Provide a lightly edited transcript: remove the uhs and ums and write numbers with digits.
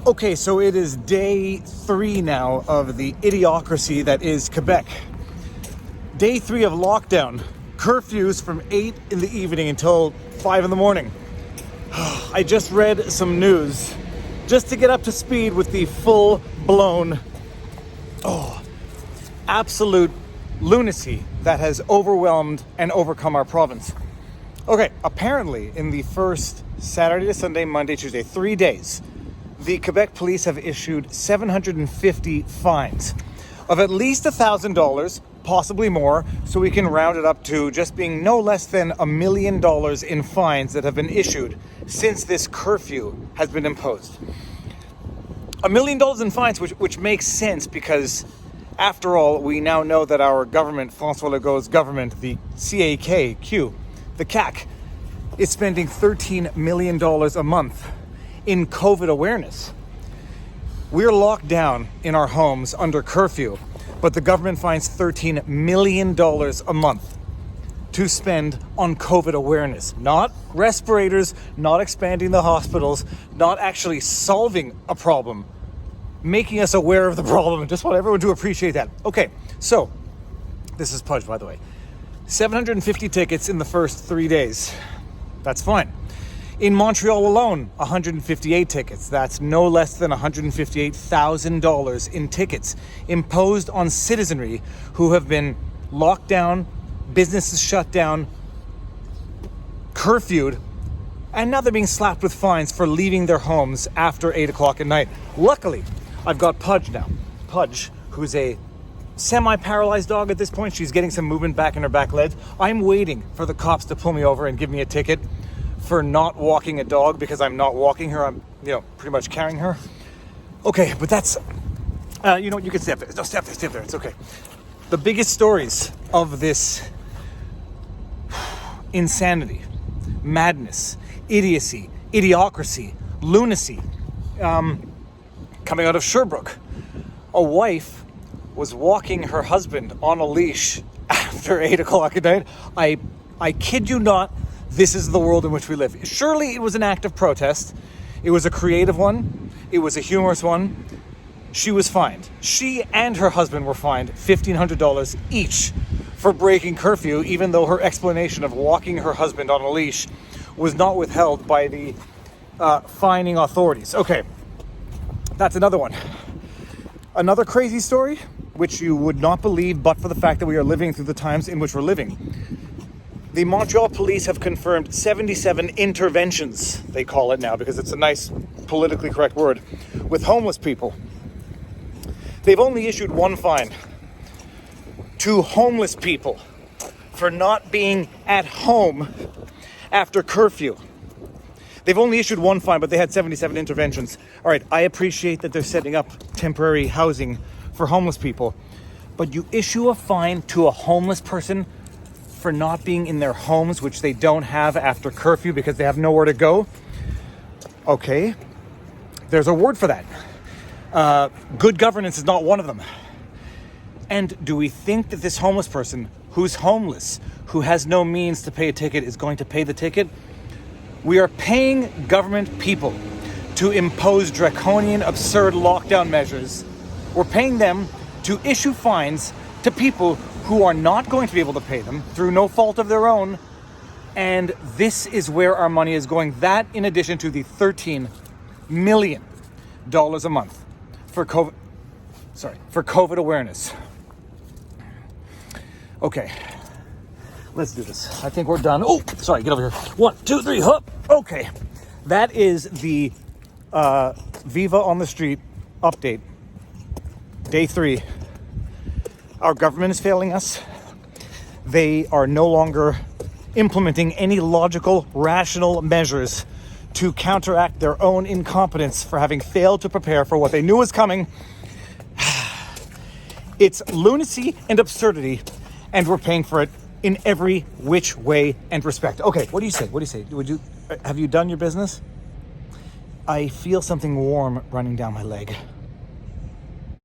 Okay, so it is day 3 now of the idiocracy that is Quebec. Day 3 of lockdown. Curfews from 8 in the evening until 5 in the morning. I just read some news just to get up to speed with the full-blown, absolute lunacy that has overwhelmed and overcome our province. Okay, apparently in the first Saturday to Sunday, Monday, Tuesday, 3 days, the Quebec police have issued 750 fines of at least $1,000, possibly more, so we can round it up to just being no less than $1 million in fines that have been issued since this curfew has been imposed. $1 million in fines, which makes sense because, after all, we now know that our government, François Legault's government, the CAQ, the CAQ, is spending $13 million a month in COVID awareness. We're locked down in our homes under curfew, but the government finds $13 million a month to spend on COVID awareness. Not respirators, not expanding the hospitals, not actually solving a problem, making us aware of the problem. Just want everyone to appreciate that. Okay, so this is Pudge, by the way. 750 tickets in the first 3 days. That's fine. In Montreal alone, 158 tickets. That's no less than $158,000 in tickets imposed on citizenry who have been locked down, businesses shut down, curfewed, and now they're being slapped with fines for leaving their homes after 8 o'clock at night. Luckily, I've got Pudge now. Pudge, who's a semi-paralyzed dog at this point. She's getting some movement back in her back legs. I'm waiting for the cops to pull me over and give me a ticket for not walking a dog because I'm not walking her. I'm, pretty much carrying her. Okay, but that's, you can step there. No, step there. It's okay. The biggest stories of this insanity, madness, idiocy, idiocracy, lunacy, coming out of Sherbrooke. A wife was walking her husband on a leash after 8 o'clock at night. I kid you not. This is the world in which we live. Surely it was an act of protest. It was a creative one. It was a humorous one. She was fined. She and her husband were fined $1,500 each for breaking curfew, even though her explanation of walking her husband on a leash was not withheld by the fining authorities. Okay, that's another one. Another crazy story, which you would not believe but for the fact that we are living through the times in which we're living. The Montreal police have confirmed 77 interventions, they call it now, because it's a nice politically correct word, with homeless people. They've only issued one fine to homeless people for not being at home after curfew. They've only issued one fine, but they had 77 interventions. All right, I appreciate that they're setting up temporary housing for homeless people, but you issue a fine to a homeless person for not being in their homes, which they don't have after curfew because they have nowhere to go. Okay, there's a word for that. Good governance is not one of them. And do we think that this homeless person who's homeless, who has no means to pay a ticket, is going to pay the ticket? We are paying government people to impose draconian, absurd lockdown measures. We're paying them to issue fines to people who are not going to be able to pay them through no fault of their own. And this is where our money is going. That in addition to the $13 million a month for COVID awareness. Okay, let's do this. I think we're done. Oh, sorry, get over here. 1, 2, 3, hop. Okay, that is the Viva on the Street update. Day 3. Our government is failing us. They are no longer implementing any logical, rational measures to counteract their own incompetence for having failed to prepare for what they knew was coming. It's lunacy and absurdity, and we're paying for it in every which way and respect. Okay, what do you say? Have you done your business? I feel something warm running down my leg.